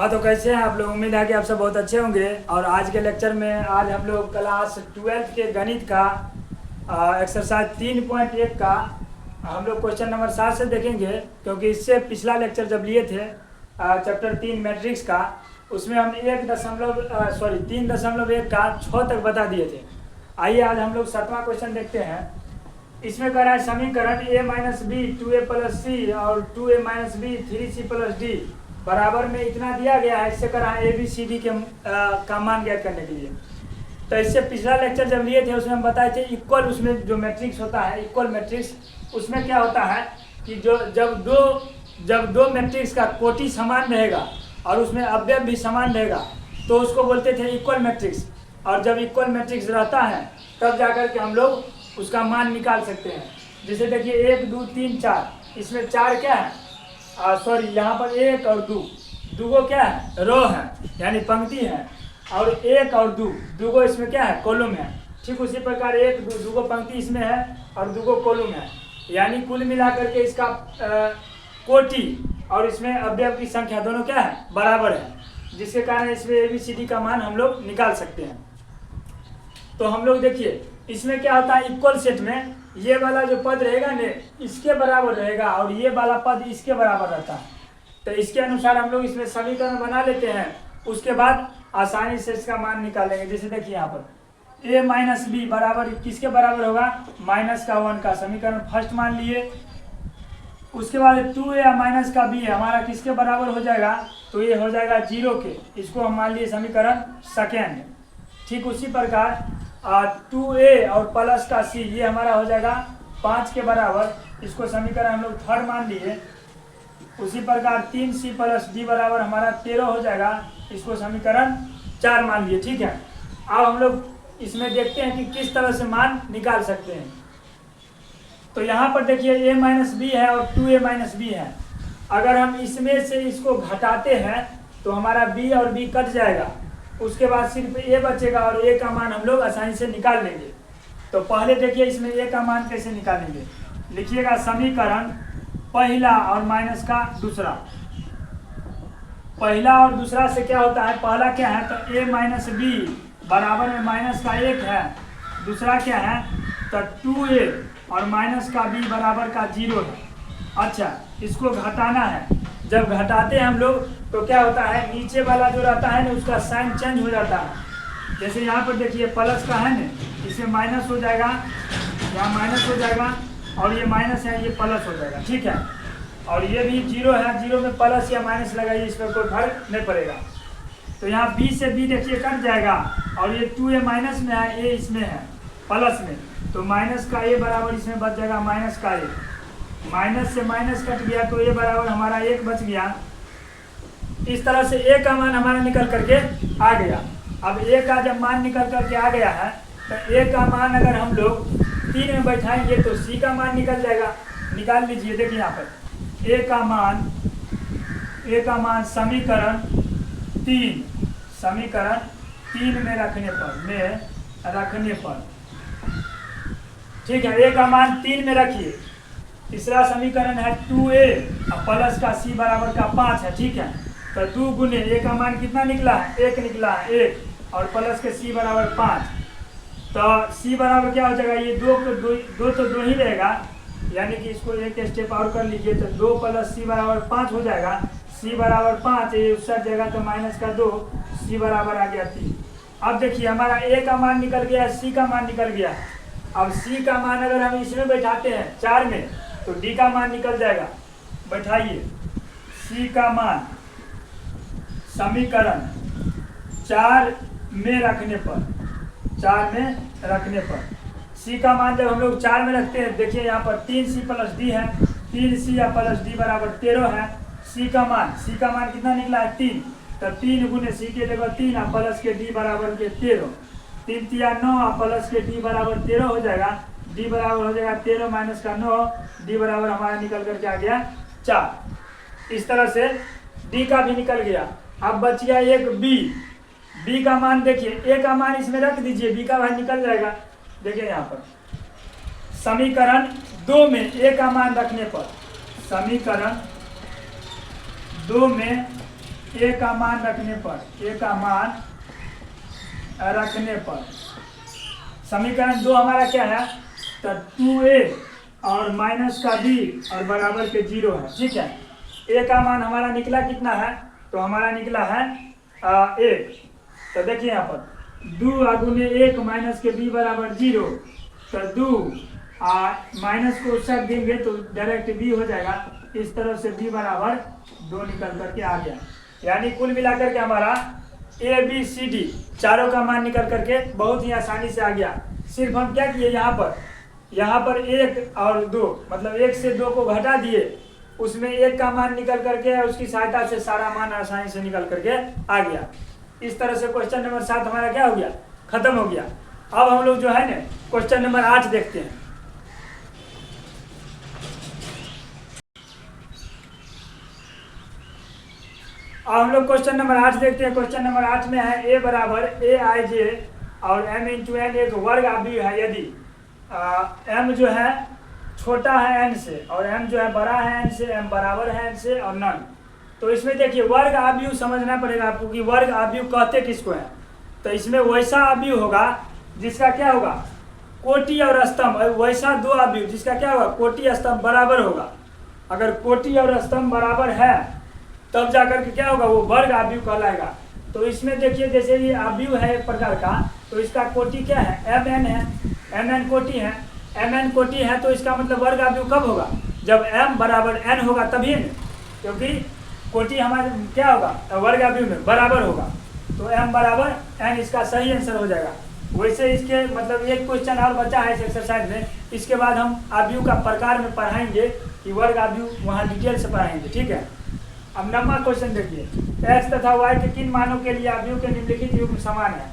हाँ, तो कैसे हैं आप लोग। उम्मीद है कि आप सब बहुत अच्छे होंगे। और आज के लेक्चर में आज हम लोग क्लास 12 के गणित का एक्सरसाइज 3.1 का हम लोग क्वेश्चन नंबर 7 से देखेंगे, क्योंकि इससे पिछला लेक्चर जब लिए थे चैप्टर 3 मैट्रिक्स का, उसमें हम 3.1 का 6 तक बता दिए थे। आइए आज हम लोग 7वां क्वेश्चन देखते हैं। इसमें कह रहा है समीकरण a minus B 2a plus C और 2a minus B 3c plus D बराबर में इतना दिया गया है। इससे कह रहा है ABCD के का मान ज्ञात करने के लिए। तो इससे पिछला लेक्चर जब लिए थे उसमें हम बताए थे इक्वल, उसमें जो मैट्रिक्स होता है इक्वल मैट्रिक्स, उसमें क्या होता है कि जब दो मैट्रिक्स का कोटि समान रहेगा और उसमें अवयव भी समान रहेगा तो उसको बोलते थे इक्वल मैट्रिक्स। और जब इक्वल मैट्रिक्स रहता है तब जाकर के हम लोग उसका मान निकाल सकते हैं। जैसे देखिए 1 2 3 4, इसमें 4 क्या है, यहाँ पर 1 और 2, दूगो क्या है, रो है यानी पंक्ति है, और 1 और 2, दूगो इसमें क्या है, कॉलम है। ठीक उसी प्रकार 1 2, दूगो पंक्ति इसमें है और दूगो कॉलम है, यानी कुल मिलाकर के इसका कोटि और इसमें अवयव की संख्या दोनों क्या है, बराबर है, जिसके कारण इसमें ABCD का मान हम लोग निकाल सकते हैं। तो हम लोग देखिए इसमें क्या होता है, इक्वल सेट में ये वाला जो पद रहेगा ने इसके बराबर रहेगा और ये वाला पद इसके बराबर रहता है। तो इसके अनुसार हम लोग इसमें समीकरण बना लेते हैं, उसके बाद आसानी से इसका मान निकालेंगे। जैसे देखिए यहाँ पर a माइनस बी बराबर किसके बराबर होगा, -1 का समीकरण फर्स्ट मान लिए। उसके बाद 2a माइनस का b हमारा किसके बराबर हो जाएगा, तो ये हो जाएगा 0 के, इसको हम मान लिए समीकरण सेकेंड। ठीक उसी प्रकार 2a और प्लस का c ये हमारा हो जाएगा 5 के बराबर, इसको समीकरण हम लोग थर्ड मान लिए। उसी प्रकार 3c प्लस d बराबर हमारा 13 हो जाएगा, इसको समीकरण 4 मान लिए। ठीक है, अब हम लोग इसमें देखते हैं कि किस तरह से मान निकाल सकते हैं। तो यहाँ पर देखिए a माइनस बी है और 2a माइनस बी है। अगर हम इसमें से इसको घटाते हैं तो हमारा b और b कट जाएगा, उसके बाद सिर्फ a बचेगा और a का मान हम लोग आसानी से निकाल लेंगे। तो पहले देखिए इसमें a का मान कैसे निकालेंगे। लिखिएगा समीकरण पहला और माइनस का दूसरा। पहला और दूसरा से क्या होता है, पहला क्या है तो a माइनस बी बराबर में माइनस का 1 है, दूसरा क्या है तो 2a और माइनस का b बराबर का 0 है। अच्छा, इसको घटाना है। जब घटाते हैं हम लोग तो क्या होता है, नीचे वाला जो रहता है ना उसका साइन चेंज हो जाता है। जैसे यहाँ पर देखिए प्लस का है ना, इसमें माइनस हो जाएगा, यहाँ माइनस हो जाएगा और ये माइनस है ये प्लस हो जाएगा। ठीक है, और ये भी 0 है, 0 में प्लस या माइनस लगाइए, इसमें कोई फर्क नहीं पड़ेगा। तो यहाँ b से b देखिए कट जाएगा और ये 2a माइनस में है, a इसमें है प्लस में, तो माइनस का a बराबर इसमें बच जाएगा माइनस का a। माइनस से माइनस कट गया तो a बराबर हमारा 1 बच गया। इस तरह से a का मान हमारा निकल करके आ गया। अब a का जब मान निकल करके आ गया है तो a का मान अगर हम लोग 3 में बैठाएंगे तो c का मान निकल जाएगा। निकाल लीजिए, देखिए यहाँ पर a का मान समीकरण 3 में रखने पर ठीक है, a का मान 3 में रखिए। तीसरा समीकरण है 2a और प्लस का c बराबर का 5 है। ठीक है, तो 2 गुने a का मान कितना निकला है, 1 निकला है, 1 और प्लस के c बराबर 5। तो c बराबर क्या हो जाएगा, ये 2 तो 2 ही रहेगा, यानी कि इसको एक स्टेप और कर लीजिए तो 2 प्लस c बराबर 5 हो जाएगा। c बराबर 5, ये उसका जगह तो माइनस का 2, c बराबर आ गया 3। अब देखिए हमारा a का मान निकल गया, c का मान निकल गया। अब c का मान अगर हम इसमें बैठाते हैं 4 में तो d का मान निकल जाएगा। बैठाइए c का मान समीकरण 4 में रखने पर c का मान जब हम लोग 4 में रखते हैं, देखिए यहाँ पर 3c प्लस d है, 3c या प्लस d बराबर 13 है। c का मान कितना निकला है, 3, तो 3 गुने c के जगह 3 और प्लस के d बराबर के 13, 3 तिया 9 और प्लस के d बराबर 13 हो जाएगा। d बराबर हो जाएगा 13 माइनस का 9, d बराबर हमारा निकल करके आ गया 4। इस तरह से d का भी निकल गया। अब बच गया एक b का मान देखिए, a का मान इसमें रख दीजिए, b का मान निकल जाएगा। देखिए यहाँ पर समीकरण 2 में a का मान रखने पर, समीकरण 2 में ए का मान रखने पर, ए का मान रखने पर समीकरण 2 हमारा क्या है, तो 2a और माइनस का b और बराबर के 0 है। ठीक है, a का मान हमारा निकला कितना है, तो हमारा निकला है 1। तो देखिए यहाँ पर 2 गुने 1 माइनस के b बराबर 0, तो 2 माइनस को उस देंगे तो डायरेक्ट b हो जाएगा। इस तरफ से b बराबर 2 निकल करके आ गया। यानी कुल मिलाकर के हमारा ए बी सी डी चारों का मान निकल करके बहुत ही आसानी से आ गया। सिर्फ हम क्या किए, यहाँ पर 1 और 2 मतलब 1 से 2 को घटा दिए, उसमें 1 का मान निकल करके उसकी सहायता से सारा मान आसानी से निकल करके आ गया। इस तरह से क्वेश्चन नंबर 7 हमारा क्या हो गया, खत्म हो गया। अब हम लोग जो है ना क्वेश्चन नंबर 8 देखते हैं। अब हम लोग क्वेश्चन नंबर 8 देखते हैं। क्वेश्चन नंबर 8 में है a बराबर ए आई जे और m इंटू एन एक वर्ग अवयव है। यदि m जो है छोटा है n से और m जो है बड़ा है n से, m बराबर है n से और नन, तो इसमें देखिए वर्ग अवयव समझना पड़ेगा आपको कि वर्ग अवयव कहते किसको है। तो इसमें वैसा अवयव होगा जिसका क्या होगा, कोटि और स्तंभ, वैसा दो अवयव जिसका क्या होगा, कोटि स्तंभ बराबर होगा। अगर कोटि और स्तंभ बराबर है तब जाकर के क्या होगा, वो वर्ग अवयव कहलाएगा। तो इसमें देखिए जैसे ये अवयव है एक प्रकार का, तो इसका कोटि क्या है, mn है, mn कोटि है, mn कोटि है, तो इसका मतलब वर्ग अवयव कब होगा, जब m बराबर n होगा तभी न, क्योंकि कोटि हमारे क्या होगा, वर्ग अवयव में बराबर होगा। तो m बराबर n इसका सही आंसर हो जाएगा। वैसे इसके मतलब एक क्वेश्चन और बचा है इस एक्सरसाइज में, इसके बाद हम अवयव का प्रकार में पढ़ाएंगे कि वर्ग अवयव वहाँ डिटेल से पढ़ाएंगे। ठीक है, अब नंबर क्वेश्चन देखिए, x तथा y के किन मानों के लिए अवयव के निम्नलिखित युग्म समान है।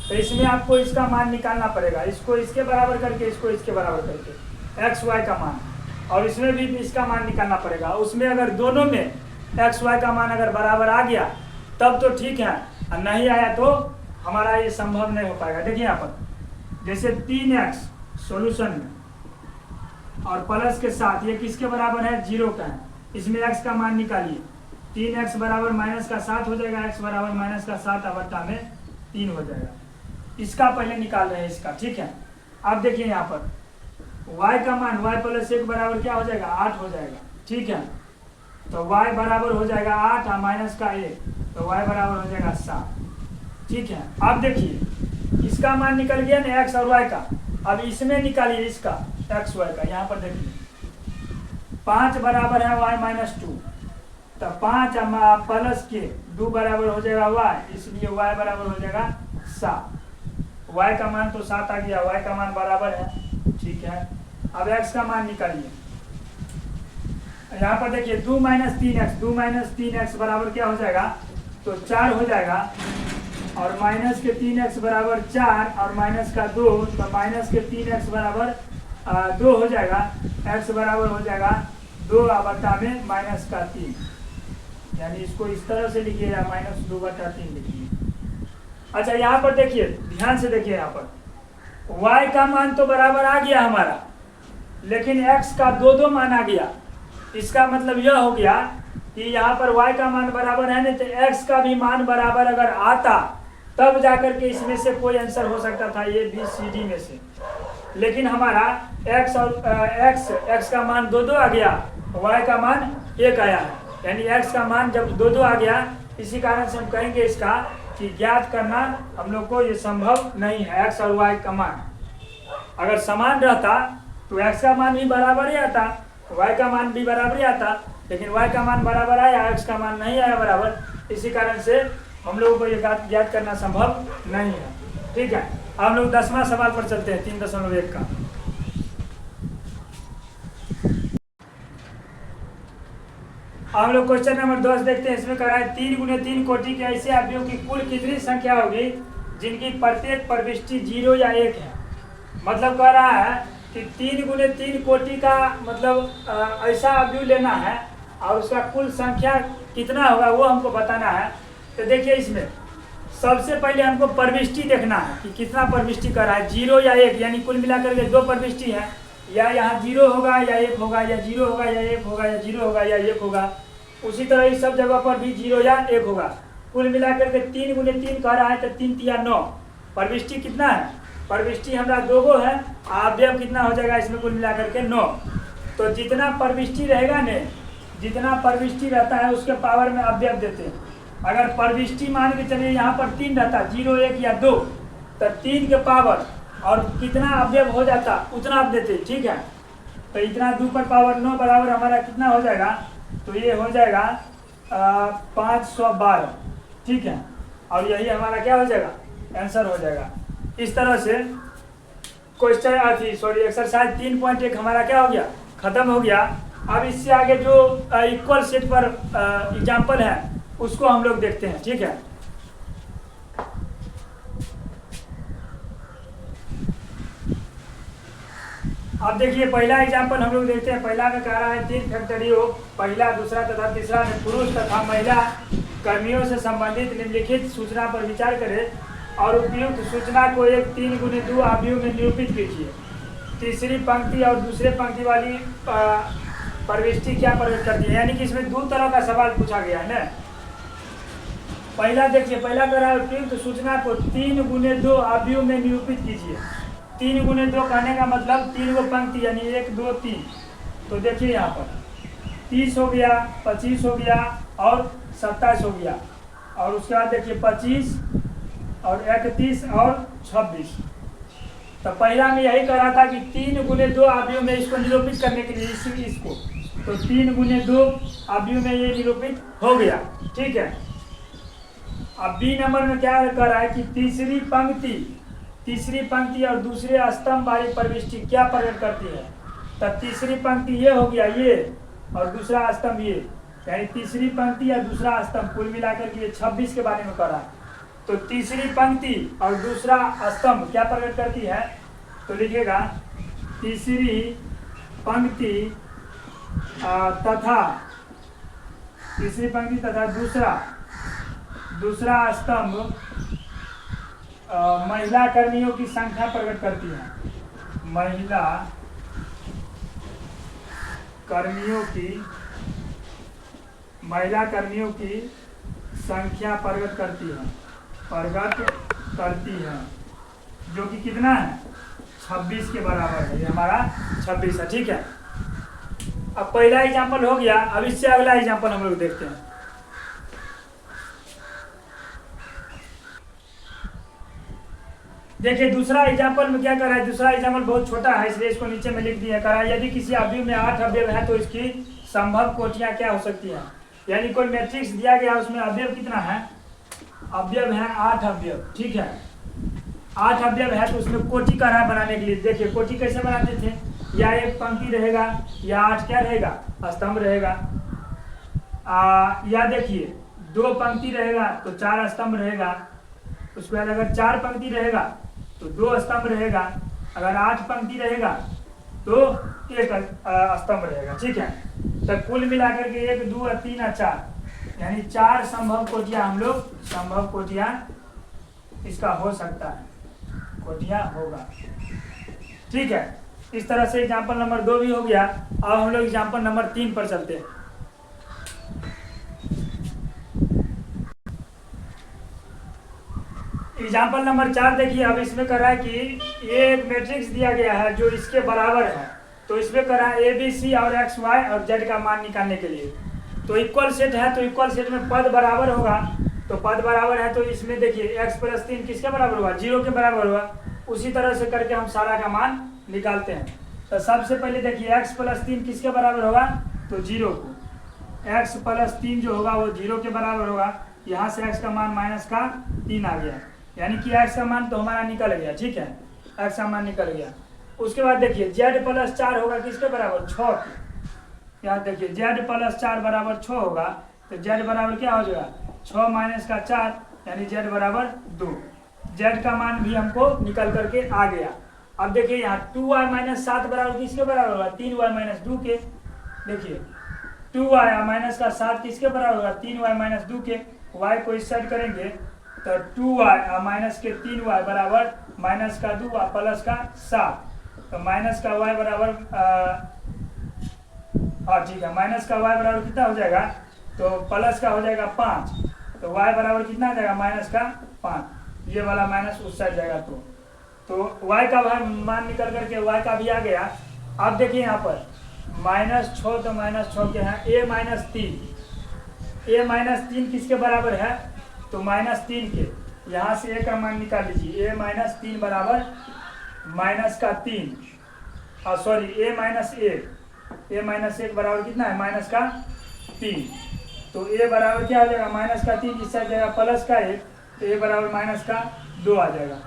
तो इसमें आपको इसका मान निकालना पड़ेगा, इसको इसके बराबर करके, इसको इसके बराबर करके x y का मान, और इसमें भी इसका मान निकालना पड़ेगा। उसमें अगर दोनों में x y का मान अगर बराबर आ गया तब तो ठीक है, और नहीं आया तो हमारा ये संभव नहीं हो पाएगा। देखिए यहाँ पर जैसे 3x सोल्यूशन में और प्लस के साथ ये किसके बराबर है, 0 का है। इसमें x का मान निकालिए, 3x बराबर माइनस का 7 हो जाएगा, x बराबर माइनस का 7 बट्टा में 3 हो जाएगा। इसका पहले निकाल रहे हैं इसका। ठीक है, अब देखिए यहाँ पर y का मान y प्लस 1 बराबर क्या हो जाएगा, 8 हो जाएगा। ठीक है, तो y बराबर हो जाएगा 8 और माइनस का 1, तो y बराबर हो जाएगा 7। ठीक है, अब देखिए इसका मान निकल गया ना x और y का, अब इसमें निकालिए इसका x y का। यहाँ पर देखिए 5 बराबर है y माइनस 2, तो 5 प्लस के 2 बराबर हो जाएगा y, इसलिए y बराबर हो जाएगा 7। y का मान तो 7 आ गया, y का मान बराबर है। ठीक है, अब x का मान निकालिए। यहाँ पर देखिए 2 माइनस 3x, 2 माइनस 3x बराबर क्या हो जाएगा, तो 4 हो जाएगा, और माइनस के 3x बराबर 4 और माइनस का 2, तो माइनस के 3x बराबर 2 हो जाएगा, x बराबर हो जाएगा 2 बट्टा में माइनस का 3, यानी इसको इस तरह से लिखिए या माइनस 2 बट्टा 3 लिखिए। अच्छा यहाँ पर देखिए, ध्यान से देखिए, यहाँ पर y का मान तो बराबर आ गया हमारा, लेकिन x का 2 मान आ गया। इसका मतलब यह हो गया कि यहाँ पर y का मान बराबर है नहीं, तो x का भी मान बराबर अगर आता तब जाकर के इसमें से कोई आंसर हो सकता था, ये बी सी डी में से। लेकिन हमारा x और x का मान 2 आ गया, y का मान 1 आया है, यानी x का मान जब 2 आ गया, इसी कारण से हम कहेंगे इसका कि ज्ञात करना हम लोग को ये संभव नहीं है। x और y का मान अगर समान रहता तो x का मान भी बराबर ही आता, y का मान भी बराबर ही आता, लेकिन y का मान बराबर आया, x का मान नहीं आया बराबर, इसी कारण से हम लोगों को ये ज्ञात करना संभव नहीं है। ठीक है, हम लोग 10वां सवाल पर चलते हैं, 3.1 का। हम लोग क्वेश्चन नंबर 10 देखते हैं। इसमें कह रहा है 3 गुने 3 कोटि के ऐसे अवयवों की कुल कितनी संख्या होगी जिनकी प्रत्येक प्रविष्टि 0 या 1 है। मतलब कह रहा है कि 3 गुने 3 कोटि का मतलब ऐसा अवयव लेना है और उसका कुल संख्या कितना होगा वो हमको बताना है। तो देखिए इसमें सबसे पहले हमको प्रविष्टि देखना है कि कितना प्रविष्टि कर रहा है, 0 या 1, यानी कुल मिलाकर के 2 प्रविष्टि है, या यहाँ 0 होगा या 1 होगा, या 0 होगा या 1 होगा, या 0 होगा या 1 होगा। उसी तरह इस सब जगह पर भी 0 या 1 होगा। कुल मिलाकर के 3 गुने 3 कह रहा है तो 3 तिया 9। प्रविष्टि कितना है? प्रविष्टि हमारा 2 गो है, अवयव कितना हो जाएगा इसमें कुल मिलाकर के 9। तो जितना प्रविष्टि रहेगा ने, जितना प्रविष्टि रहता है उसके पावर में अवयव देते हैं। अगर प्रविष्टि मान के चलिए यहाँ पर 3 रहता, 0 1 या 2, तो 3 के पावर और कितना अवयव हो जाता उतना आप देते, ठीक है। तो इतना 2 पर पावर 9 बराबर हमारा कितना हो जाएगा? तो ये हो जाएगा 512, ठीक है। और यही हमारा क्या हो जाएगा? आंसर हो जाएगा। इस तरह से क्वेश्चन एक्सरसाइज 3.1 हमारा क्या हो गया? खत्म हो गया। अब इससे आगे जो इक्वल सेट पर एग्जाम्पल है उसको हम लोग देखते हैं, ठीक है। अब देखिए पहला एग्जाम्पल हम लोग देखते हैं। पहला में कह रहा है 3 फैक्टरियों पहला, दूसरा तथा तीसरा में पुरुष तथा महिला कर्मियों से संबंधित निम्नलिखित सूचना पर विचार करें और उपयुक्त सूचना को एक 3 गुने 2 अवयव में निरूपित कीजिए। तीसरी पंक्ति और दूसरे पंक्ति वाली प्रविष्टि क्या प्रकट करती है? यानी कि इसमें 2 तरह का सवाल पूछा गया है ना। पहला देखिए, पहला कह रहा है उपयुक्त सूचना को 3 गुने 2 अवयव में निरूपित कीजिए। 3 गुने 2 कहने का मतलब 3 गो पंक्ति यानी 1 2 3। तो देखिए यहाँ पर 30 हो गया, 25 हो गया और 27 हो गया। और उसके बाद देखिए 25 और 31 और 26। तो पहला में यही कह रहा था कि 3 गुने 2 अवयव में इसको निरूपित करने के लिए इसको, तो 3 गुने 2 अवयव में ये निरूपित हो गया, ठीक है। अब बी नंबर में क्या कर रहा है कि तीसरी पंक्ति और दूसरे स्तंभ वाली प्रविष्टि क्या प्रकट करती है? तब तीसरी पंक्ति ये हो गया ये और दूसरा स्तंभ ये, यानी तीसरी पंक्ति या दूसरा स्तंभ कुल मिलाकर के 26 के बारे में कर रहा है। तो तीसरी पंक्ति और दूसरा स्तंभ क्या प्रकट करती है? तो लिखिएगा तीसरी पंक्ति तथा दूसरा स्तंभ महिला कर्मियों की संख्या प्रकट करती है। महिला कर्मियों की संख्या प्रकट करती है, जो कि कितना है? 26 के बराबर है। ये हमारा 26 है, ठीक है। अब पहला एग्जाम्पल हो गया। अब इससे अगला एग्जाम्पल हम लोग देखते हैं। देखिए दूसरा एग्जाम्पल में क्या कर रहा है? दूसरा एग्जाम्पल बहुत छोटा है इसलिए इसको नीचे में लिख दिया। कर रहा है यदि किसी अवयव में 8 अवयव है तो इसकी संभव कोटियां क्या हो सकती हैं? यानी कोई मैट्रिक्स दिया गया उसमें अवयव कितना है? अवयव है 8 अवयव, ठीक है। 8 अवयव है तो उसमें कोटि कर रहा है बनाने के लिए। देखिए कोटि कैसे बनाते थे? या एक पंक्ति रहेगा या 8 क्या रहेगा? स्तंभ रहेगा। या देखिए 2 पंक्ति रहेगा तो 4 स्तंभ रहेगा। उसके बाद अगर 4 पंक्ति रहेगा तो 2 स्तंभ रहेगा। अगर 8 पंक्ति रहेगा तो 1 स्तंभ रहेगा, ठीक है। तो कुल मिलाकर के 1 2 3 और 4 यानी 4 संभव कोटियां इसका हो सकता है, कोटियां होगा, ठीक है। इस तरह से एग्जाम्पल नंबर 2 भी हो गया। अब हम लोग एग्जाम्पल नंबर 3 पर चलते हैं। एग्जाम्पल नंबर 4 देखिए। अब इसमें कर रहा है कि ये एक मैट्रिक्स दिया गया है जो इसके बराबर है। तो इसमें कर रहा है ABC और X Y और Z का मान निकालने के लिए। तो इक्वल सेट है तो इक्वल सेट में पद बराबर होगा। तो पद बराबर है तो इसमें देखिए x + 3 किसके बराबर हुआ? 0 के बराबर हुआ। उसी तरह से करके हम सारा का मान निकालते हैं। तो सबसे पहले देखिए x + 3 किसके बराबर होगा? तो 0 को। x + 3 जो होगा वो 0 के बराबर होगा। यहाँ से x का मान -3 आ गया, यानी कि x का मान तो हमारा निकल गया, ठीक है। x का मान निकल गया। उसके बाद देखिए z + 4 होगा किसके बराबर? 6 के। यहाँ देखिए z + 4 बराबर 6 होगा। तो z बराबर क्या हो जाएगा? 6 - 4 यानी z बराबर 2। z का मान भी हमको निकल करके आ गया। अब देखिए यहाँ 2y - 7 बराबर किसके बराबर होगा? 3y - 2 के। देखिए 2y - 7 किसके बराबर होगा? 3y - 2 के। y को इस साइड करेंगे तो 2y - 3y बराबर -2y + 7। तो -y बराबर हाँ ठीक है, -y बराबर कितना हो जाएगा? तो प्लस का हो जाएगा 5, तो y बराबर कितना आ जाएगा -5, ये वाला माइनस उस साइड जाएगा। तो y का मान निकल करके y का भी आ गया। अब देखिए यहाँ पर -6 तो -6 के हैं a -3 किसके बराबर है, तो -3 के, यहाँ से a का मान निकाल लीजिए, a -3 बराबर -3, सॉरी a -1 बराबर कितना है -3, तो a बराबर क्या हो जाएगा -3, इस साइड जाएगा +1, तो a बराबर -2 आ जाएगा,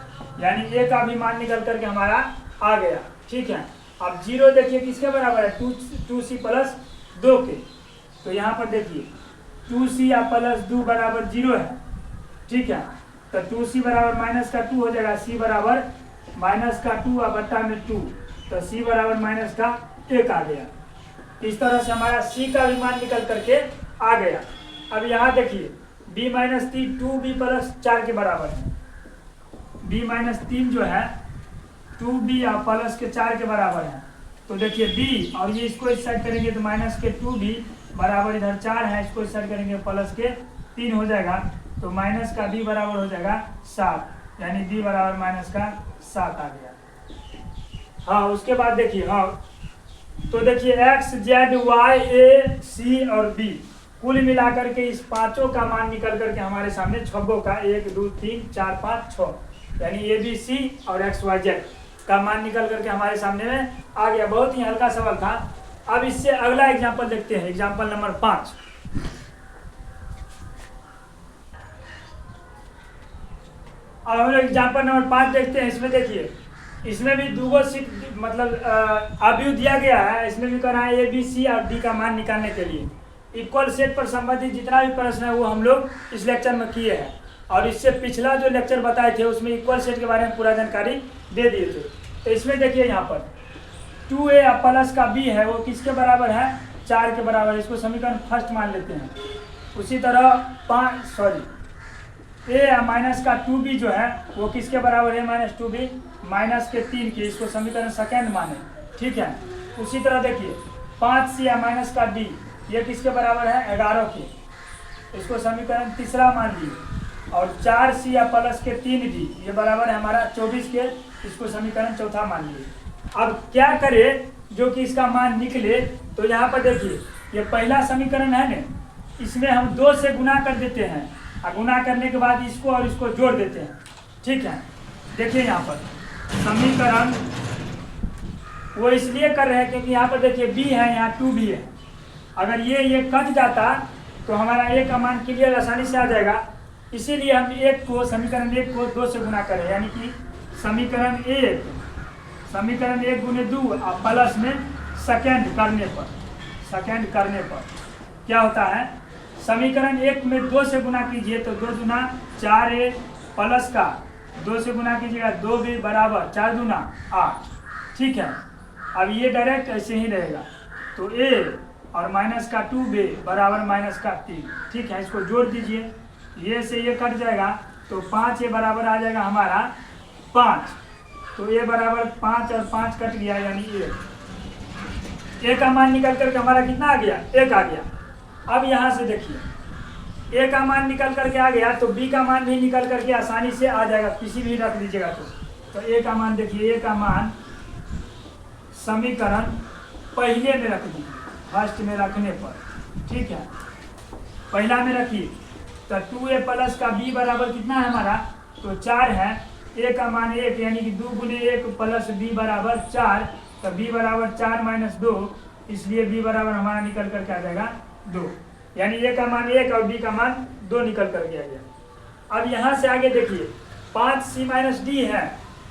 यानी a का भी मान निकल करके हमारा आ गया। ठीक है, अब 0 देखिए किसके बराबर है, 2c + 2 के, तो यहाँ पर देखिए 2c + 2 बराबर 0 है। ठीक है, तो 2c बराबर -2 हो जाएगा, c बराबर -2/2, तो c बराबर -1 आ गया। इस तरह से हमारा c का भी मान निकल करके आ गया। अब यहाँ देखिए b - 3 2b + 4 के बराबर है, b - 3 जो है 2b + 4 के बराबर है, तो देखिए b और ये इसको इस साइड करेंगे तो -2b बराबर इधर 4 है, इसको इस साइड करेंगे +3 हो जाएगा, तो -b बराबर हो जाएगा 7, यानी b बराबर -7 आ गया। हाँ, उसके बाद देखिए, हाँ तो देखिए x z y a c और b कुल मिलाकर के इस पांचों का मान निकल करके हमारे सामने छब्बों का 1 2 3 4 5 6 यानी a b c और x y z का मान निकल करके हमारे सामने में आ गया। बहुत ही हल्का सवाल था। अब इससे अगला एग्जांपल देखते हैं, एग्जांपल नंबर 5। अब हम लोग एग्जांपल नंबर 5 देखते हैं। इसमें देखिए, इसमें भी दूगो सीट मतलब अवयव दिया गया है। इसमें भी करना है a b c और d का मान निकालने के लिए इक्वल सेट पर संबंधित जितना भी प्रश्न है वो हम लोग इस लेक्चर में किए हैं, और इससे पिछला जो लेक्चर बताए थे उसमें इक्वल सेट के बारे में पूरा जानकारी दे दिए थे। तो इसमें देखिए यहाँ पर 2a प्लस का b है वो किसके बराबर है, 4 के बराबर है। इसको समीकरण फर्स्ट मान लेते हैं। उसी तरह a माइनस का 2b जो है वो किसके बराबर है, -2b -3 के, इसको समीकरण सेकेंड माने। ठीक है, उसी तरह देखिए 5c माइनस का d ये किसके बराबर है, 11 के, इसको समीकरण तीसरा मान लिए। और 4c प्लस के 3d ये बराबर है हमारा 24 के, इसको समीकरण चौथा मान लिए। अब क्या करें जो कि इसका मान निकले, तो यहाँ पर देखिए ये पहला समीकरण है ना, इसमें हम 2 से गुना कर देते हैं, और गुना करने के बाद इसको और इसको जोड़ देते हैं। ठीक है, देखिए यहाँ पर समीकरण वो इसलिए कर रहे हैं क्योंकि यहाँ पर देखिए b है, यहाँ 2b है। अगर ये कट जाता तो हमारा a का मान क्लियर आसानी से आ जाएगा। इसीलिए हम समीकरण 1 को 2 से गुना करें, यानी कि समीकरण 1 गुने 2 और प्लस में सेकेंड करने पर क्या होता है, समीकरण 1 में 2 से गुना कीजिए तो 2 दूना 4a प्लस का 2 से गुना कीजिएगा 2b बराबर 4 दूना 8। ठीक है, अब ये डायरेक्ट ऐसे ही रहेगा, तो a और माइनस का 2b बराबर -3। ठीक है, इसको जोड़ दीजिए, ये से ये कट जाएगा तो 5a बराबर आ जाएगा हमारा 5, तो a बराबर 5 और 5 कट गया यानी a का मान निकल करके हमारा कितना आ गया, 1 आ गया। अब यहाँ से देखिए a का मान निकल करके आ गया तो b का मान भी निकल करके आसानी से आ जाएगा, किसी भी रख लीजिएगा तो a का मान देखिए, a का मान समीकरण पहले में रख दीजिए, फर्स्ट में रखने पर। ठीक है, पहला में रखिए तो 2a प्लस का b बराबर कितना है हमारा, तो 4 है। a का मान 1 यानी कि 2 गुने 1 प्लस b बराबर 4, तो b बराबर 4 - 2, इसलिए b बराबर हमारा निकल करके आ जाएगा 2, यानी a का मान 1 और b का मान 2 निकल करके आ गया। अब यहाँ से आगे देखिए 5c - d है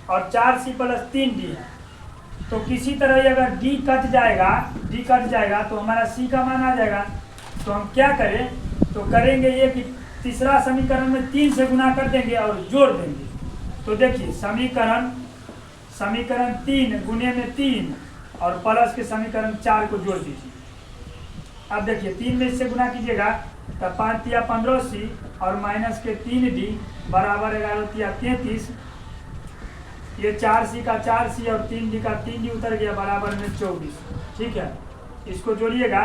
और 4c + 3d है, तो किसी तरह अगर d कट जाएगा तो हमारा c का मान आ जाएगा। तो हम क्या करें, तो करेंगे ये कि तीसरा समीकरण में 3 से गुना कर देंगे और जोड़ देंगे। तो देखिए समीकरण 3 गुने में 3 और प्लस के समीकरण 4 को जोड़ दीजिए। अब देखिए 3 में इससे गुना कीजिएगा तो 5 × 15c और माइनस के 3d बराबर 11 × 33, ये 4c का 4c और 3d का 3d उतर गया बराबर में 24। ठीक है, इसको जोड़िएगा,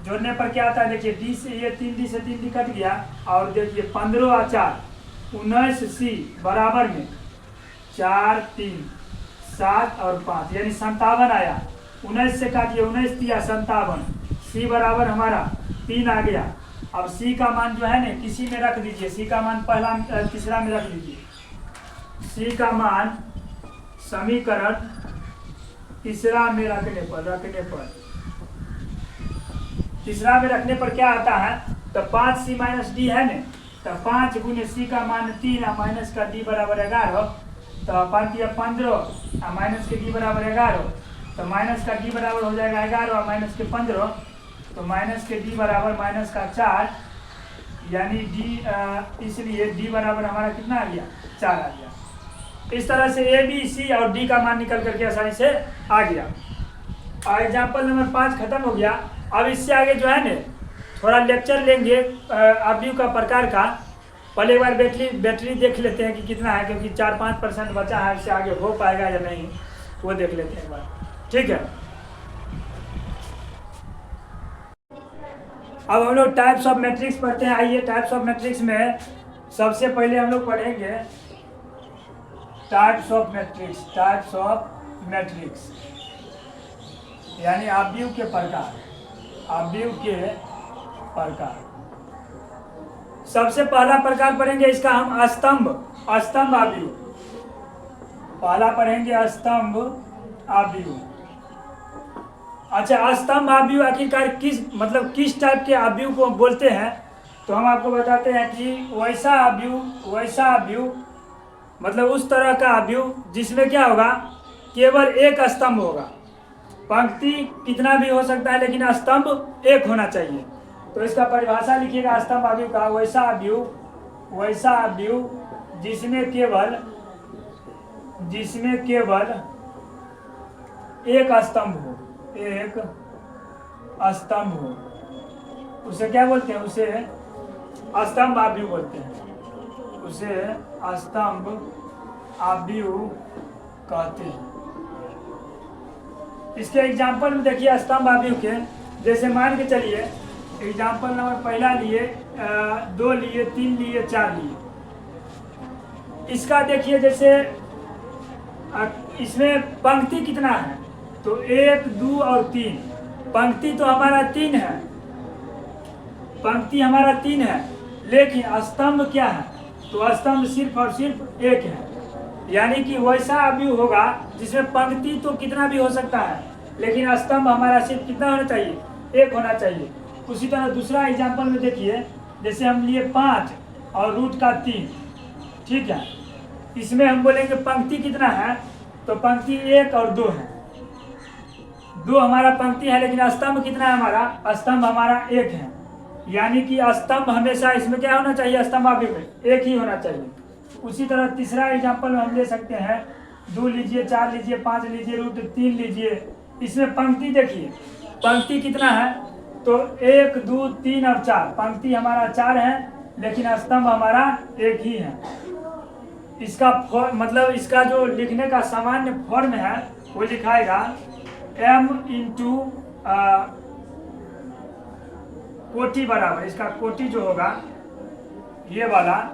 जोड़ने पर क्या आता है देखिए, डी से ये 3D से 3D कट गया, और देखिए 15 और 4 19C बराबर में 4 3 7 और 5 यानी 57 आया। 19 से काटिए, 19 दिया 57, सी बराबर हमारा 3 आ गया। अब सी का मान जो है ना किसी में रख दीजिए, सी का मान पहला तीसरा में रख दीजिए। सी का मान समीकरण तीसरा में रखने पर क्या आता है, तो 5C माइनस डी है ना, तो 5 गुने सी का मान 3 और माइनस का डी बराबर 11, तो 5 दिया 15 और माइनस के डी बराबर 11, तो माइनस का डी बराबर हो जाएगा 11 और माइनस के 15, तो माइनस के डी बराबर माइनस का 4, यानी डी इसलिए डी बराबर हमारा कितना आ गया, 4 आ गया। इस तरह से ए बी सी और डी का मान निकल करके आसानी से आ गया। और एग्जाम्पल नंबर 5 खत्म हो गया। अब इससे आगे जो है ना थोड़ा लेक्चर लेंगे अवयव का प्रकार का। पहले एक बार बैटरी देख लेते हैं कि कितना है, क्योंकि 4-5% बचा है, इससे आगे हो पाएगा या नहीं वो देख लेते हैं एक बार, ठीक है। अब हम लोग टाइप्स ऑफ मैट्रिक्स पढ़ते हैं। आइए टाइप्स ऑफ मैट्रिक्स में सबसे पहले हम लोग पढ़ेंगे टाइप्स ऑफ मैट्रिक्स यानी अवयव के प्रकार। सबसे पहला प्रकार पढ़ेंगे इसका हम स्तंभ अवयव। पहला पढ़ेंगे स्तंभ अवयव। अच्छा, स्तंभ अवयव आखिरकार किस टाइप के अवयव को बोलते हैं, तो हम आपको बताते हैं कि वैसा अवयव मतलब उस तरह का अवयव जिसमें क्या होगा, केवल एक स्तंभ होगा। पंक्ति कितना भी हो सकता है लेकिन स्तंभ एक होना चाहिए। तो इसका परिभाषा लिखिएगा स्तंभ अवयव का, वैसा अवयव जिसमें केवल एक स्तंभ हो, उसे क्या बोलते हैं, उसे स्तंभ अवयव बोलते हैं, उसे स्तंभ अवयव कहते हैं। इसके एग्जाम्पल में देखिए स्तंभ अवयव के, जैसे मान के चलिए एग्जाम्पल नंबर पहला लिए 2 लिए 3 लिए 4 लिए। इसका देखिए जैसे इसमें पंक्ति कितना है, तो 1 2 और 3। पंक्ति तो हमारा 3 है, लेकिन स्तंभ क्या है, तो स्तंभ सिर्फ और सिर्फ एक है। यानी कि वैसा अवयव होगा जिसमें पंक्ति तो कितना भी हो सकता है लेकिन स्तंभ हमारा सिर्फ कितना होना चाहिए, एक होना चाहिए। उसी तरह दूसरा एग्जाम्पल में देखिए, जैसे हम लिए 5 और रूट का 3, ठीक है। इसमें हम बोलेंगे पंक्ति कितना है, तो पंक्ति 1 और 2 है। 2 हमारा पंक्ति है लेकिन स्तंभ कितना है हमारा, स्तंभ हमारा 1 है। यानी कि स्तंभ हमेशा इसमें क्या होना चाहिए, स्तंभ अवयव में एक ही होना चाहिए। उसी तरह तीसरा एग्जाम्पल में हम ले सकते हैं 2 लीजिए 4 लीजिए 5 लीजिए रूट 3 लीजिए। इसमें पंक्ति देखिए, पंक्ति कितना है, तो 1 2 3 और 4। पंक्ति हमारा 4 है लेकिन स्तंभ हमारा एक ही है। इसका मतलब इसका जो लिखने का सामान्य फॉर्म है वो लिखाएगा m इंटू कोटि बराबर, इसका कोटि जो होगा ये वाला,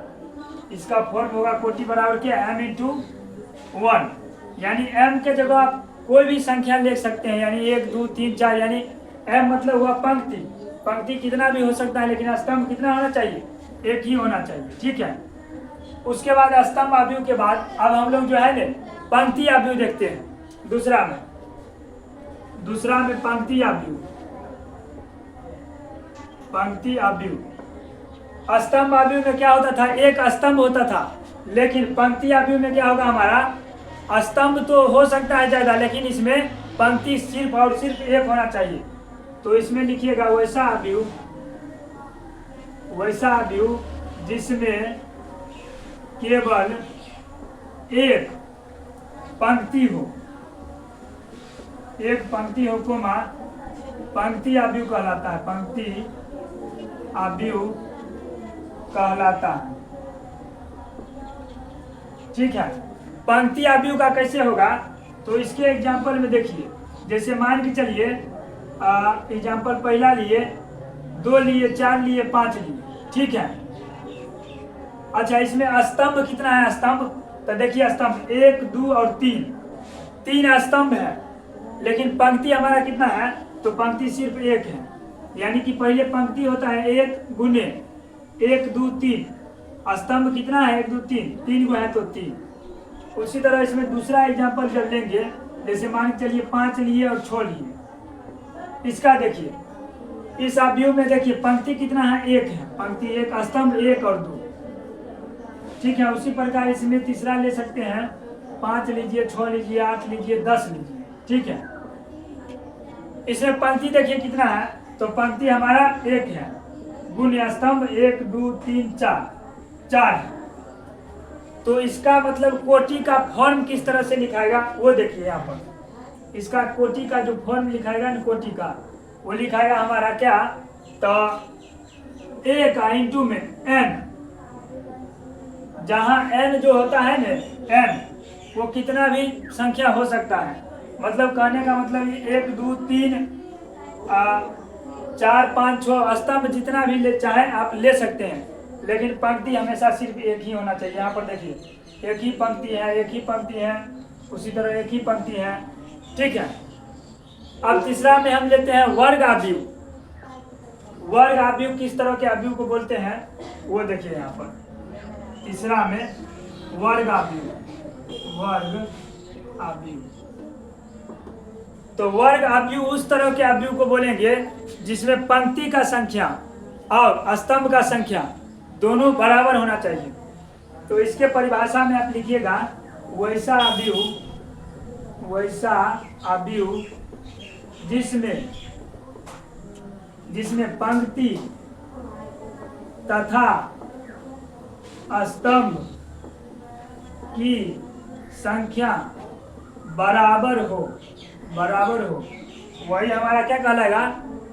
इसका फॉर्म होगा कोटि बराबर क्या, m इंटू 1। यानी m के जगह आप कोई भी संख्या ले सकते हैं, यानी 1 2 3 4, यानी m मतलब हुआ पंक्ति कितना भी हो सकता है लेकिन स्तंभ कितना होना चाहिए, एक ही होना चाहिए, ठीक है। उसके बाद स्तंभ अवयव के बाद अब हम लोग जो है ना पंक्ति अवयव देखते हैं। दूसरा में पंक्ति अवयव। स्तंभ अवयव में क्या होता था, एक स्तंभ होता था, लेकिन पंक्ति अवयव में क्या होगा हमारा, स्तंभ तो हो सकता है ज्यादा लेकिन इसमें पंक्ति सिर्फ और सिर्फ एक होना चाहिए। तो इसमें लिखिएगा वैसा अवयव जिसमें केवल एक पंक्ति हो कोमा पंक्ति अवयव कहलाता है, ठीक है। पंक्ति अवयव का कैसे होगा, तो इसके एग्जाम्पल में देखिए, जैसे मान के चलिए एग्जाम्पल पहला लिए 2 लिए, 4 लिए, 5 लिए, ठीक है। अच्छा, इसमें स्तंभ कितना है? स्तंभ तो देखिए, स्तंभ 1, 2 और 3 स्तंभ है, लेकिन पंक्ति हमारा कितना है? तो पंक्ति सिर्फ 1 है, यानी कि पहले पंक्ति होता है 1 गुने 1, 2, 3। स्तंभ कितना है? 1, 2, 3 गो है तो 3। उसी तरह इसमें दूसरा एग्जाम्पल जब लेंगे, जैसे मान के चलिए 5 लिए और 6 लिए, इसका देखिए, इस अवयव में देखिए पंक्ति कितना है? 1 है, पंक्ति 1, स्तंभ 1 और 2, ठीक है। उसी प्रकार इसमें तीसरा ले सकते हैं, 5 लीजिए, 6 लीजिए, 8 लीजिए, 10 लीजिए, ठीक है। इसमें पंक्ति देखिए कितना है? तो पंक्ति हमारा 1 है, गुण स्तंभ 1, 2, 3, 4 है। तो इसका मतलब कोटि का फॉर्म किस तरह से लिखाएगा वो देखिए यहाँ पर। इसका कोटि का जो फॉर्म लिखाएगा ना, कोटि का, वो लिखाएगा हमारा क्या? तो 1 इंटू में n, जहाँ n जो होता है ना, n वो कितना भी संख्या हो सकता है। मतलब कहने का मतलब 1, 2, 3, 4, 5, 6 स्तंभ जितना भी ले चाहे आप ले सकते हैं, लेकिन पंक्ति हमेशा सिर्फ 1 ही होना चाहिए। यहाँ पर देखिए, 1 ही पंक्ति है, 1 ही पंक्ति है, उसी तरह 1 ही पंक्ति है, ठीक है। अब तीसरा में हम लेते हैं वर्ग अवयव। वर्ग अवयव किस तरह के अवयव को बोलते हैं वो देखिए यहाँ पर। तीसरा में वर्ग अवयव, वर्ग अवयव। तो वर्ग अवयव उस तरह के अवयव को बोलेंगे जिसमें पंक्ति का संख्या और स्तंभ का संख्या दोनों बराबर होना चाहिए। तो इसके परिभाषा में आप लिखिएगा, वैसा अवयव जिसमें पंक्ति तथा स्तंभ की संख्या बराबर हो, वही हमारा क्या कहलाएगा?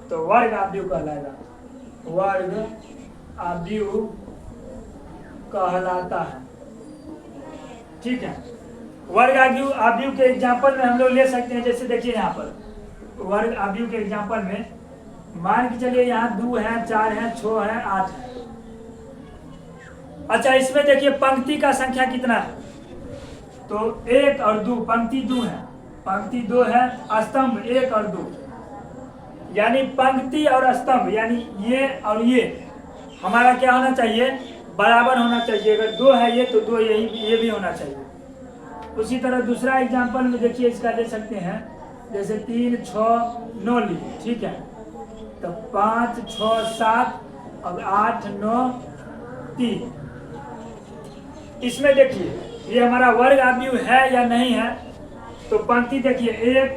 तो वर्ग अवयव कहलाएगा, वर्ग अवयव कहलाता है, ठीक है। वर्ग अवयव के एग्जाम्पल में हम लोग ले सकते हैं, जैसे देखिए यहाँ पर वर्ग अवयव के एग्जाम्पल में मान के चलिए यहाँ 2 है, 4 है, 6 है, 8 है। अच्छा, इसमें देखिए पंक्ति का संख्या कितना है? तो 1 और 2, पंक्ति 2 है, पंक्ति 2 है, स्तंभ 1 और 2, यानी पंक्ति और स्तंभ यानी ये और ये हमारा क्या होना चाहिए? बराबर होना चाहिए। अगर 2 है ये, तो 2 ये भी होना चाहिए। उसी तरह दूसरा एग्जाम्पल में देखिए, इसका ले सकते हैं, जैसे 3, 6, 9 ली, ठीक है। तो 5, 6, 7 और 8, 9, 3। इसमें देखिए ये हमारा वर्ग अवयव है या नहीं है? तो पंक्ति देखिए 1,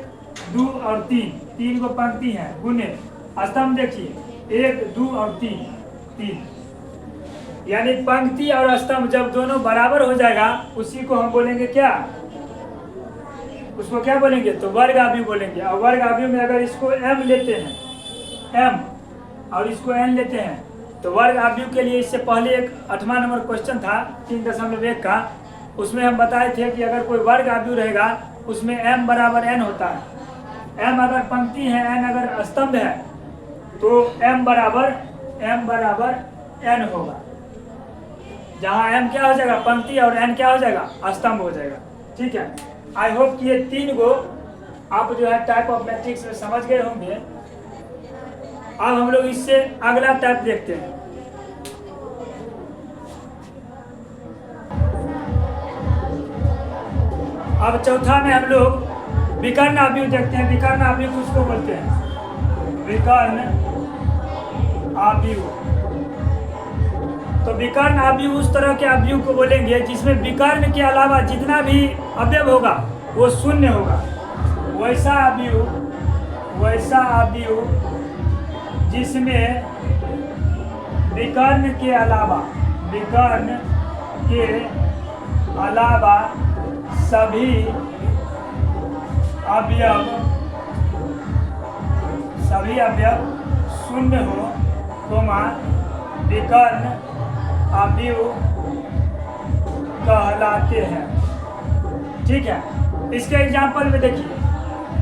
2 और 3 को पंक्ति है, गुने स्तंभ देखिए 1, 2 और 3, यानी पंक्ति और स्तंभ जब दोनों बराबर हो जाएगा उसी को हम बोलेंगे क्या? उसको क्या बोलेंगे? तो वर्ग अवयव बोलेंगे। और वर्ग अवयव में अगर इसको m लेते हैं, m और इसको n लेते हैं, तो वर्ग अवयव के लिए इससे पहले एक 8वां नंबर क्वेश्चन था 3.1 का, उसमें हम बताए थे कि अगर कोई वर्ग अवयव रहेगा उसमें m बराबर n होता है। m अगर पंक्ति है, n अगर स्तंभ है, तो m बराबर n होगा। जहाँ m क्या हो जाएगा? पंक्ति, और n क्या हो जाएगा? स्तंभ हो जाएगा, ठीक है। आई होप कि ये 3 गो आप जो है टाइप ऑफ मैट्रिक्स में समझ गए होंगे। अब हम लोग इससे अगला टाइप देखते हैं। अब चौथा में हम लोग विकर्ण अवयव देखते हैं। विकर्ण अवयव किसको बोलते हैं? विकर्ण अवयव। तो विकर्ण अवयव उस तरह के अवयव को बोलेंगे जिसमें विकर्ण के अलावा जितना भी अवयव होगा वो शून्य होगा। वैसा अवयव जिसमें विकर्ण के अलावा सभी अवयव शून्य हो, विकर्ण अवयव कहलाते हैं, ठीक है। इसके एग्जाम्पल में देखिए,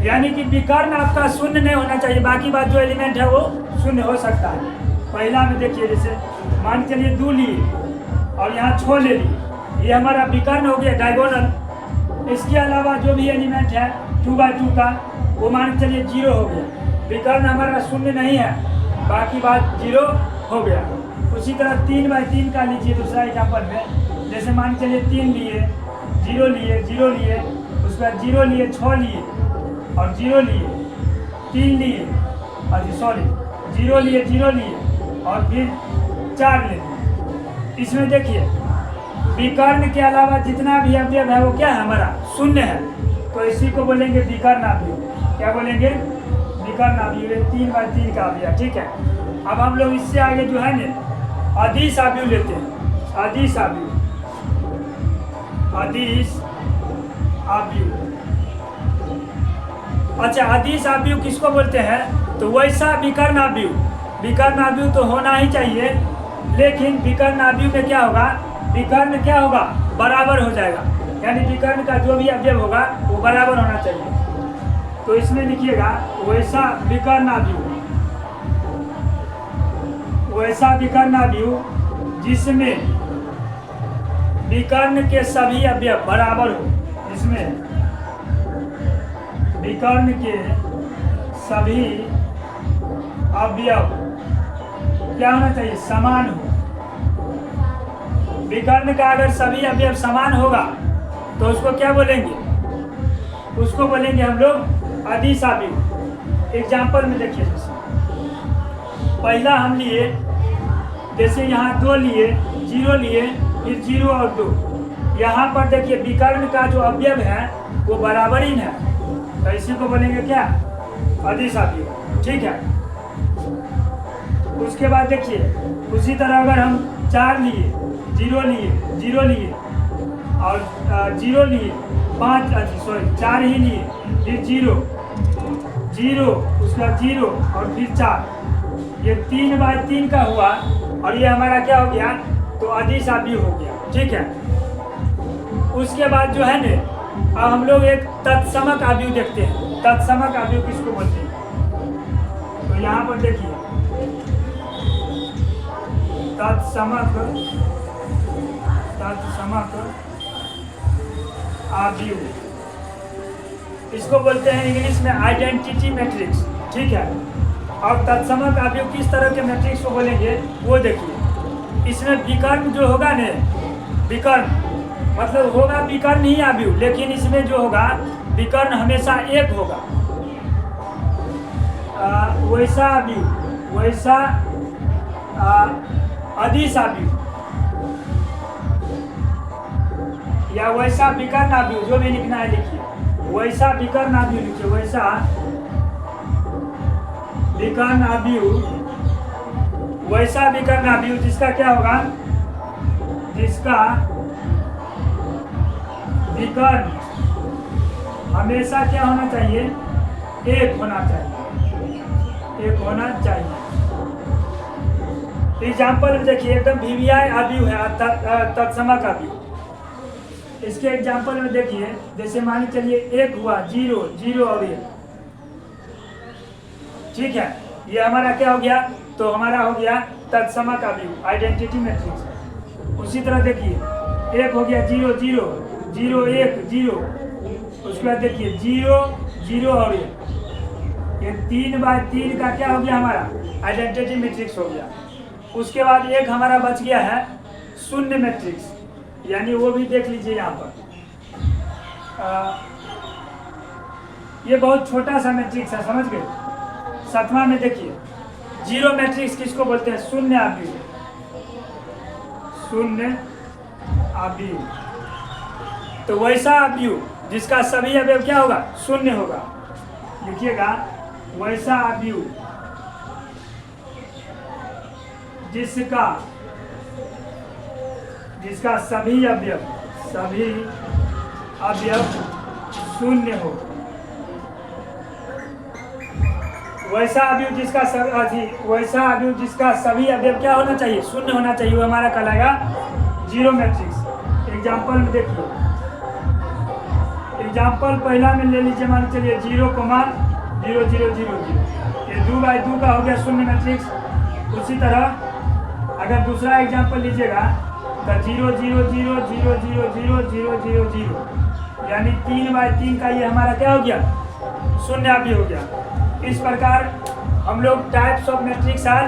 यानी कि विकर्ण आपका शून्य नहीं होना चाहिए, बाकी बात जो एलिमेंट है वो शून्य हो सकता है। पहला में देखिए, जैसे मान के चलिए 2 लिए और यहाँ 6 ले लिए, ये हमारा विकर्ण हो गया डायगोनल। इसके अलावा जो भी एलिमेंट है 2/2 का वो मान के चलिए 0 हो गया, विकर्ण हमारा शून्य नहीं है, बाकी बात 0 हो गया। उसी तरह 3/3 का लीजिए दूसरा एग्जाम्पल में, जैसे मान के चलिए 3 लिए, 0 लिए, 0 लिए, उसके बाद 0 लिए, 6 लिए और 0 लिए, 3 लिए, अच्छा सॉरी 0 लिए, 0 लिए और फिर 4 ले लिए। इसमें देखिए विकर्ण के अलावा जितना भी अवयव है वो क्या है हमारा शून्य है, तो इसी को बोलेंगे विकर्ण अवयव। क्या बोलेंगे? विकर्ण अवयव। 3/3 का अवयव, ठीक है। अब हम लोग इससे आगे जो है ना अदिश अवयव लेते हैं। अदिश अवयव, अदिश अवयव। अच्छा, अदिश अवयव किसको बोलते हैं? तो वैसा विकर्ण अवयव। विकर्ण अवयव तो होना ही चाहिए, लेकिन विकर्ण अवयव में क्या होगा? विकर्ण क्या होगा? बराबर हो जाएगा, यानी विकर्ण का जो भी अवयव होगा वो बराबर होना चाहिए। तो इसमें लिखिएगा वैसा विकर्ण अवयव, वैसा विकर्ण अवयव जिसमें विकर्ण के सभी अवयव बराबर हो, जिसमें विकर्ण के सभी अवयव क्या होना चाहिए? समान हो। विकर्ण का अगर सभी अवयव समान होगा तो उसको क्या बोलेंगे? उसको बोलेंगे हम लोग अदिश अवयव। एग्जाम्पल में देखिए, जैसे पहला हम लिए, जैसे यहाँ 2 लिए, 0 लिए, फिर 0 और 2। यहाँ पर देखिए विकर्ण का जो अवयव है वो बराबर ही है, तो इसी को बोलेंगे क्या? अदिश अवयव, ठीक है। उसके बाद देखिए उसी तरह अगर हम 4 लिए, 0 लिए, 0 लिए और 0 लिए, 4 ही लिए, फिर 0, 0, उसका 0 और फिर 4, ये 3/3 का हुआ और ये हमारा क्या हो गया? तो अदिश अवयव हो गया, ठीक है। उसके बाद जो है ना, अब हम लोग एक तत्समक अवयव देखते हैं। तत्समक अवयव किसको बोलते हैं? तो यहाँ पर देखिए तत्समक अवयव, इसको बोलते हैं इंग्लिश में आइडेंटिटी मैट्रिक्स, ठीक है। और तत्समक अवयव किस तरह के मैट्रिक्स को बोलेंगे वो देखिए। इसमें विकर्ण जो होगा ना, विकर्ण मतलब होगा विकर्ण ही अवयव, लेकिन इसमें जो होगा विकर्ण हमेशा एक होगा। वैसा अवयव, वैसा अदिश अवयव या वैसा विकर्ण अवयव, जो भी लिखना है लिखिए। वैसा विकर्ण अवयव लिखिए, वैसा विकर्ण अवयव, वैसा विकर्ण अवयव जिसका क्या होगा? जिसका विकर्ण हमेशा क्या होना चाहिए? एक होना चाहिए, एक होना चाहिए। एग्जाम्पल देखिए, एकदम वीवीआई अवयव है तत्समक अवयव। इसके एग्जाम्पल में देखिए, जैसे मान चलिए 1 हुआ, 0, 0 और 1, ठीक है। ये हमारा क्या हो गया? तो हमारा हो गया तत्समक अवयव, आइडेंटिटी मैट्रिक्स। उसी तरह देखिए 1 हो गया, 0, 0, 0, 1, 0, उसके बाद देखिए 0, 0 और 1, ये 3/3 का क्या हो गया? हमारा आइडेंटिटी मैट्रिक्स हो गया। उसके बाद एक हमारा बच गया है शून्य मैट्रिक्स, यानी वो भी देख लीजिए यहाँ पर। ये बहुत छोटा सा मैट्रिक्स है, समझ गए? 7वां में देखिए 0 मैट्रिक्स किसको बोलते हैं? शून्य अवयव, शून्य अवयव। तो वैसा अवयव जिसका सभी अवयव क्या होगा? शून्य होगा। लिखिएगा वैसा अवयव जिसका सभी अवयव शून्य हो। वैसा अवयव जिसका सभी अवयव क्या होना चाहिए? शून्य होना चाहिए, वो हमारा कहलाएगा 0 मैट्रिक्स। एग्जाम्पल में देखिए, एग्जाम्पल पहला में ले लीजिए, मान चलिए 0, 0, 0, 0, 0, ये 2/2 का हो गया शून्य मैट्रिक्स। उसी तरह अगर दूसरा एग्जाम्पल लीजिएगा तो 0 0 0 0 0 0 0 0 0 यानी 3/3 का ये हमारा क्या हो गया, शून्यावधि हो गया। इस प्रकार हम लोग टाइप्स ऑफ मैट्रिक्स आज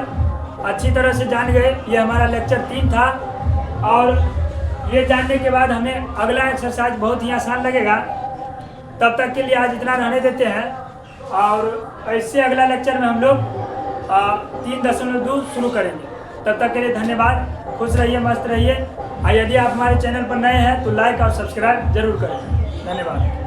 अच्छी तरह से जान गए। ये हमारा लेक्चर 3 था और ये जानने के बाद हमें अगला एक्सरसाइज बहुत ही आसान लगेगा। तब तक के लिए आज इतना रहने देते हैं और ऐसे अगला लेक्चर में हम लोग 3.2 शुरू करेंगे। तब तक के लिए धन्यवाद, खुश रहिए, मस्त रहिए। और यदि आप हमारे चैनल पर नए हैं तो लाइक और सब्सक्राइब जरूर करें। धन्यवाद।